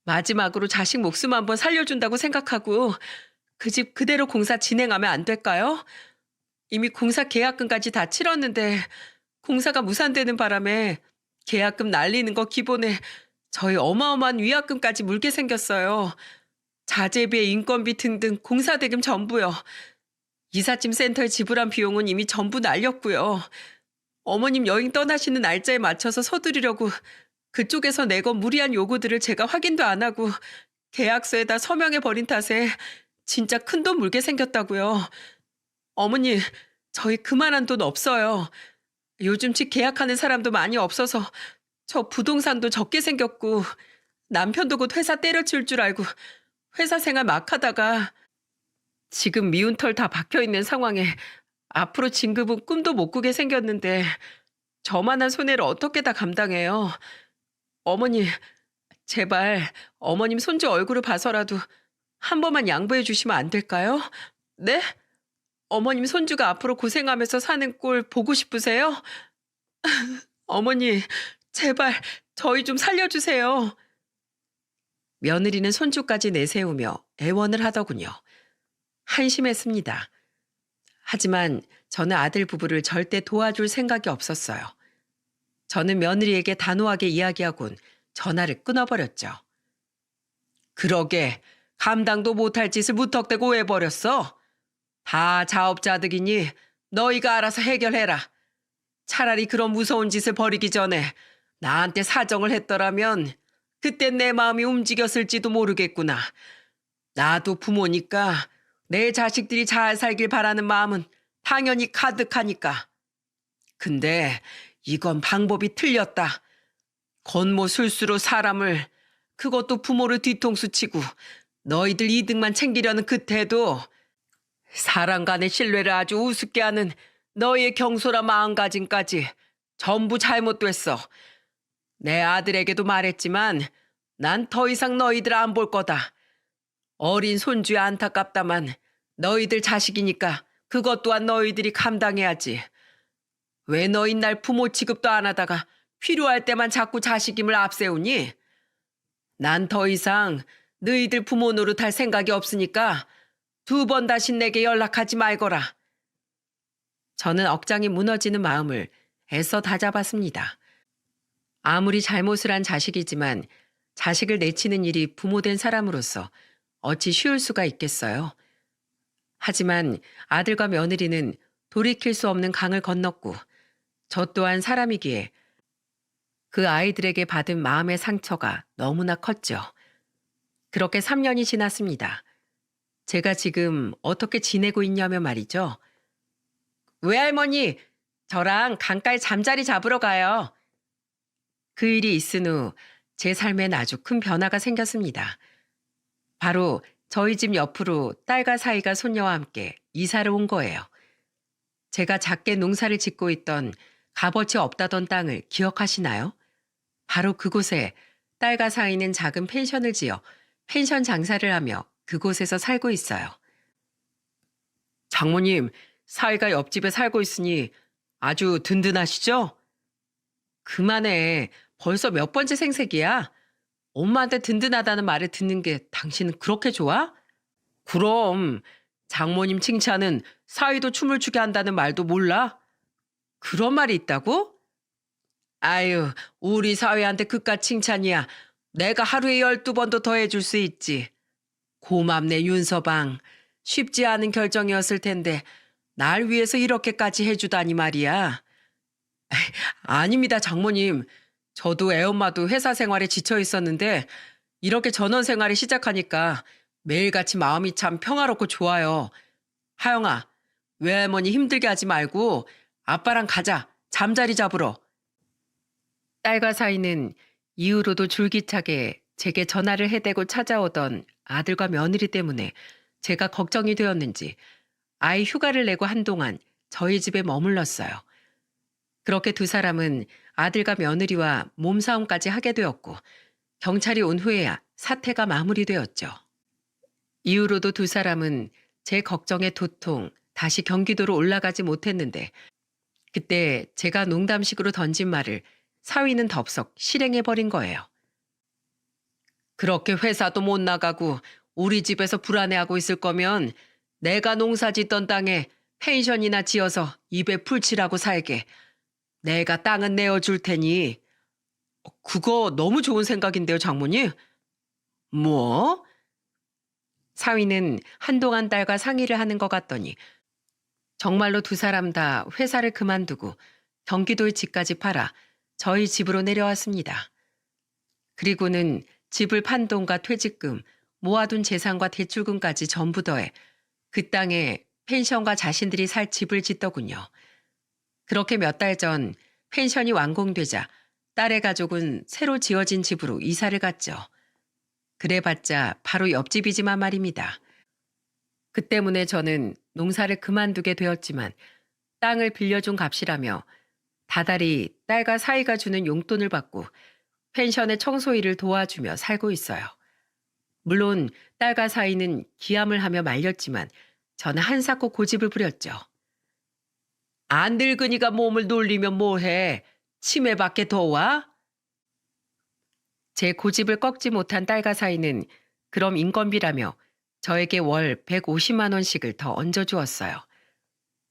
마지막으로 자식 목숨 한번 살려준다고 생각하고 그 집 그대로 공사 진행하면 안 될까요? 이미 공사 계약금까지 다 치렀는데 공사가 무산되는 바람에 계약금 날리는 거 기본에 저희 어마어마한 위약금까지 물게 생겼어요. 자재비, 인건비 등등 공사 대금 전부요. 이삿짐 센터에 지불한 비용은 이미 전부 날렸고요. 어머님 여행 떠나시는 날짜에 맞춰서 서두르려고 그쪽에서 내건 무리한 요구들을 제가 확인도 안 하고 계약서에다 서명해버린 탓에 진짜 큰돈 물게 생겼다고요. 어머니, 저희 그만한 돈 없어요. 요즘 집 계약하는 사람도 많이 없어서 저 부동산도 적게 생겼고 남편도 곧 회사 때려칠 줄 알고 회사 생활 막 하다가 지금 미운 털 다 박혀있는 상황에 앞으로 진급은 꿈도 못 꾸게 생겼는데 저만한 손해를 어떻게 다 감당해요. 어머니, 제발 어머님 손주 얼굴을 봐서라도 한 번만 양보해 주시면 안 될까요? 네? 어머님 손주가 앞으로 고생하면서 사는 꼴 보고 싶으세요? 어머니, 제발 저희 좀 살려주세요. 며느리는 손주까지 내세우며 애원을 하더군요. 한심했습니다. 하지만 저는 아들 부부를 절대 도와줄 생각이 없었어요. 저는 며느리에게 단호하게 이야기하곤 전화를 끊어버렸죠. 그러게 감당도 못할 짓을 무턱대고 왜 버렸어? 다 자업자득이니 너희가 알아서 해결해라. 차라리 그런 무서운 짓을 벌이기 전에 나한테 사정을 했더라면 그땐 내 마음이 움직였을지도 모르겠구나. 나도 부모니까 내 자식들이 잘 살길 바라는 마음은 당연히 가득하니까. 근데 이건 방법이 틀렸다. 건모 술수로 사람을, 그것도 부모를 뒤통수 치고 너희들 이득만 챙기려는 그 태도, 사람 간의 신뢰를 아주 우습게 하는 너희의 경솔한 마음가짐까지 전부 잘못됐어. 내 아들에게도 말했지만 난 더 이상 너희들 안 볼 거다. 어린 손주야 안타깝다만 너희들 자식이니까 그것 또한 너희들이 감당해야지. 왜 너희 날 부모 취급도 안 하다가 필요할 때만 자꾸 자식임을 앞세우니? 난 더 이상 너희들 부모 노릇할 생각이 없으니까 2번 다시 내게 연락하지 말거라. 저는 억장이 무너지는 마음을 애써 다잡았습니다. 아무리 잘못을 한 자식이지만 자식을 내치는 일이 부모된 사람으로서 어찌 쉬울 수가 있겠어요. 하지만 아들과 며느리는 돌이킬 수 없는 강을 건넜고 저 또한 사람이기에 그 아이들에게 받은 마음의 상처가 너무나 컸죠. 그렇게 3년이 지났습니다. 제가 지금 어떻게 지내고 있냐면 말이죠. 외할머니, 저랑 강가에 잠자리 잡으러 가요. 그 일이 있은 후 제 삶엔 아주 큰 변화가 생겼습니다. 바로 저희 집 옆으로 딸과 사이가 손녀와 함께 이사를 온 거예요. 제가 작게 농사를 짓고 있던 값어치 없다던 땅을 기억하시나요? 바로 그곳에 딸과 사이는 작은 펜션을 지어 펜션 장사를 하며 그곳에서 살고 있어요. 장모님, 사이가 옆집에 살고 있으니 아주 든든하시죠? 그만해. 벌써 몇 번째 생색이야? 엄마한테 든든하다는 말을 듣는 게 당신은 그렇게 좋아? 그럼 장모님 칭찬은 사위도 춤을 추게 한다는 말도 몰라? 그런 말이 있다고? 아유, 우리 사위한테 그깟 칭찬이야. 내가 하루에 12번도 더 해줄 수 있지. 고맙네, 윤서방. 쉽지 않은 결정이었을 텐데 날 위해서 이렇게까지 해주다니 말이야. 아닙니다, 장모님. 저도 애엄마도 회사 생활에 지쳐 있었는데 이렇게 전원 생활을 시작하니까 매일같이 마음이 참 평화롭고 좋아요. 하영아, 외할머니 힘들게 하지 말고 아빠랑 가자. 잠자리 잡으러. 딸과 사이는 이후로도 줄기차게 제게 전화를 해대고 찾아오던 아들과 며느리 때문에 제가 걱정이 되었는지 아이 휴가를 내고 한동안 저희 집에 머물렀어요. 그렇게 두 사람은 아들과 며느리와 몸싸움까지 하게 되었고 경찰이 온 후에야 사태가 마무리되었죠. 이후로도 두 사람은 제 걱정에 도통 다시 경기도로 올라가지 못했는데 그때 제가 농담식으로 던진 말을 사위는 덥석 실행해버린 거예요. 그렇게 회사도 못 나가고 우리 집에서 불안해하고 있을 거면 내가 농사 짓던 땅에 펜션이나 지어서 입에 풀칠하고 살게. 내가 땅은 내어줄 테니. 그거 너무 좋은 생각인데요, 장모님? 뭐? 사위는 한동안 딸과 상의를 하는 것 같더니 정말로 두 사람 다 회사를 그만두고 경기도의 집까지 팔아 저희 집으로 내려왔습니다. 그리고는 집을 판 돈과 퇴직금, 모아둔 재산과 대출금까지 전부 더해 그 땅에 펜션과 자신들이 살 집을 짓더군요. 그렇게 몇 달 전 펜션이 완공되자 딸의 가족은 새로 지어진 집으로 이사를 갔죠. 그래봤자 바로 옆집이지만 말입니다. 그 때문에 저는 농사를 그만두게 되었지만 땅을 빌려준 값이라며 다달이 딸과 사이가 주는 용돈을 받고 펜션의 청소 일을 도와주며 살고 있어요. 물론 딸과 사이는 기함을 하며 말렸지만 저는 한사코 고집을 부렸죠. 안 늙으니까 몸을 놀리면 뭐해? 치매밖에 더 와? 제 고집을 꺾지 못한 딸과 사이는 그럼 인건비라며 저에게 월 150만 원씩을 더 얹어주었어요.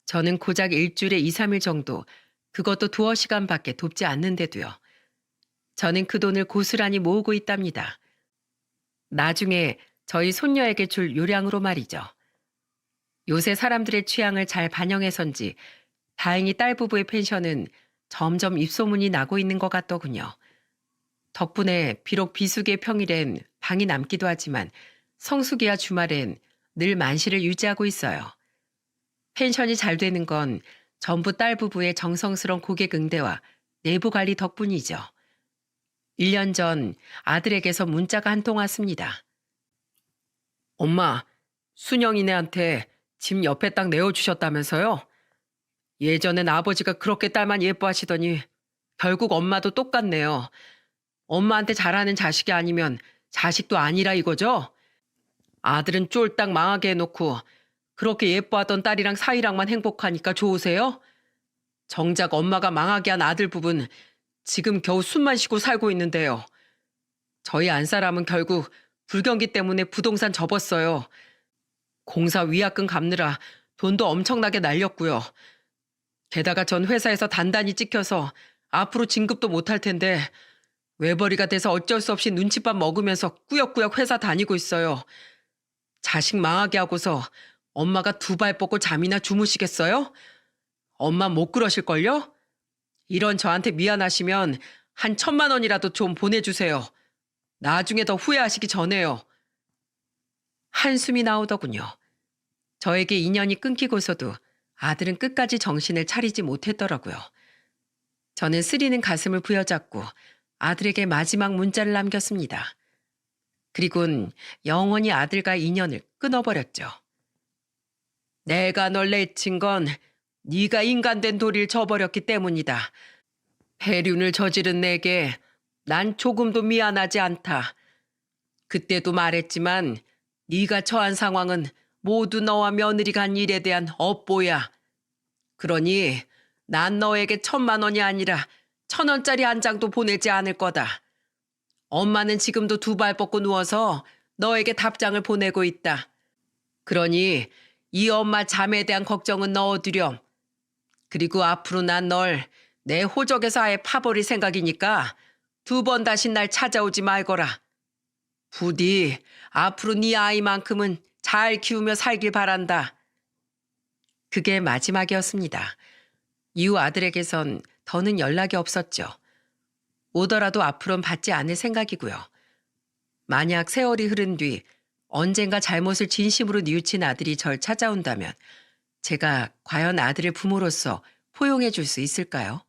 저는 고작 일주일에 2, 3일 정도, 그것도 두어 시간밖에 돕지 않는데도요. 저는 그 돈을 고스란히 모으고 있답니다. 나중에 저희 손녀에게 줄 요량으로 말이죠. 요새 사람들의 취향을 잘 반영해서인지 다행히 딸 부부의 펜션은 점점 입소문이 나고 있는 것 같더군요. 덕분에 비록 비수기의 평일엔 방이 남기도 하지만 성수기와 주말엔 늘 만실을 유지하고 있어요. 펜션이 잘 되는 건 전부 딸 부부의 정성스러운 고객 응대와 내부 관리 덕분이죠. 1년 전 아들에게서 문자가 한 통 왔습니다. 엄마, 순영이네한테 집 옆에 딱 내어주셨다면서요? 예전엔 아버지가 그렇게 딸만 예뻐하시더니 결국 엄마도 똑같네요. 엄마한테 잘하는 자식이 아니면 자식도 아니라 이거죠? 아들은 쫄딱 망하게 해놓고 그렇게 예뻐하던 딸이랑 사이랑만 행복하니까 좋으세요? 정작 엄마가 망하게 한 아들 부분 지금 겨우 숨만 쉬고 살고 있는데요. 저희 안사람은 결국 불경기 때문에 부동산 접었어요. 공사 위약금 갚느라 돈도 엄청나게 날렸고요. 게다가 전 회사에서 단단히 찍혀서 앞으로 진급도 못할 텐데 외벌이가 돼서 어쩔 수 없이 눈칫밥 먹으면서 꾸역꾸역 회사 다니고 있어요. 자식 망하게 하고서 엄마가 두 발 뻗고 잠이나 주무시겠어요? 엄마 못 그러실걸요? 이런 저한테 미안하시면 한 1,000만 원이라도 좀 보내주세요. 나중에 더 후회하시기 전에요. 한숨이 나오더군요. 저에게 인연이 끊기고서도 아들은 끝까지 정신을 차리지 못했더라고요. 저는 쓰리는 가슴을 부여잡고 아들에게 마지막 문자를 남겼습니다. 그리곤 영원히 아들과 인연을 끊어버렸죠. 내가 널 내친 건 네가 인간된 도리를 저버렸기 때문이다. 폐륜을 저지른 내게 난 조금도 미안하지 않다. 그때도 말했지만 네가 처한 상황은 모두 너와 며느리가 한 일에 대한 업보야. 그러니 난 너에게 1,000만 원이 아니라 1,000원짜리 한 장도 보내지 않을 거다. 엄마는 지금도 두 발 뻗고 누워서 너에게 답장을 보내고 있다. 그러니 이 엄마 잠에 대한 걱정은 넣어두렴. 그리고 앞으로 난 널 내 호적에서 아예 파버릴 생각이니까 2번 다시 날 찾아오지 말거라. 부디 앞으로 네 아이만큼은 잘 키우며 살길 바란다. 그게 마지막이었습니다. 이후 아들에게선 더는 연락이 없었죠. 오더라도 앞으로는 받지 않을 생각이고요. 만약 세월이 흐른 뒤 언젠가 잘못을 진심으로 뉘우친 아들이 절 찾아온다면 제가 과연 아들을 부모로서 포용해 줄 수 있을까요?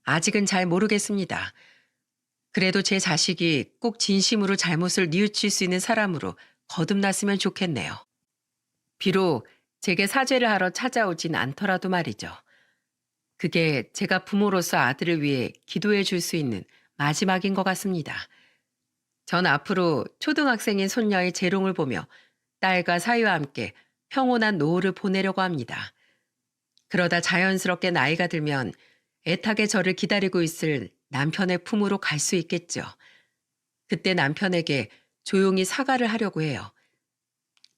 아직은 잘 모르겠습니다. 그래도 제 자식이 꼭 진심으로 잘못을 뉘우칠 수 있는 사람으로 거듭났으면 좋겠네요. 비록 제게 사죄를 하러 찾아오진 않더라도 말이죠. 그게 제가 부모로서 아들을 위해 기도해 줄 수 있는 마지막인 것 같습니다. 전 앞으로 초등학생인 손녀의 재롱을 보며 딸과 사위와 함께 평온한 노후를 보내려고 합니다. 그러다 자연스럽게 나이가 들면 애타게 저를 기다리고 있을 남편의 품으로 갈 수 있겠죠. 그때 남편에게 조용히 사과를 하려고 해요.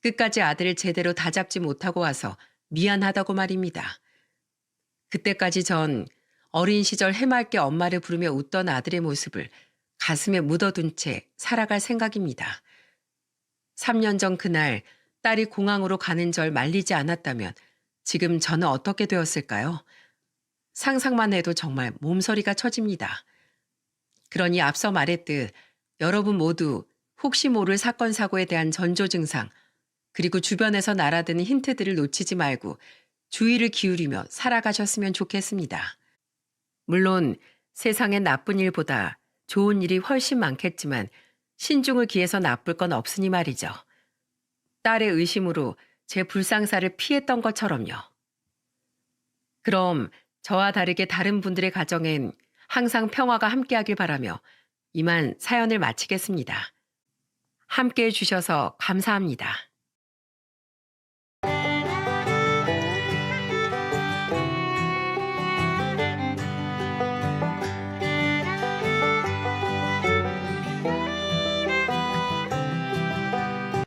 끝까지 아들을 제대로 다잡지 못하고 와서 미안하다고 말입니다. 그때까지 전 어린 시절 해맑게 엄마를 부르며 웃던 아들의 모습을 가슴에 묻어둔 채 살아갈 생각입니다. 3년 전 그날 딸이 공항으로 가는 절 말리지 않았다면 지금 저는 어떻게 되었을까요? 상상만 해도 정말 몸서리가 쳐집니다. 그러니 앞서 말했듯 여러분 모두 혹시 모를 사건 사고에 대한 전조 증상 그리고 주변에서 날아드는 힌트들을 놓치지 말고 주의를 기울이며 살아가셨으면 좋겠습니다. 물론 세상엔 나쁜 일보다 좋은 일이 훨씬 많겠지만 신중을 기해서 나쁠 건 없으니 말이죠. 딸의 의심으로 제 불상사를 피했던 것처럼요. 그럼 저와 다르게 다른 분들의 가정엔 항상 평화가 함께하길 바라며 이만 사연을 마치겠습니다. 함께해 주셔서 감사합니다.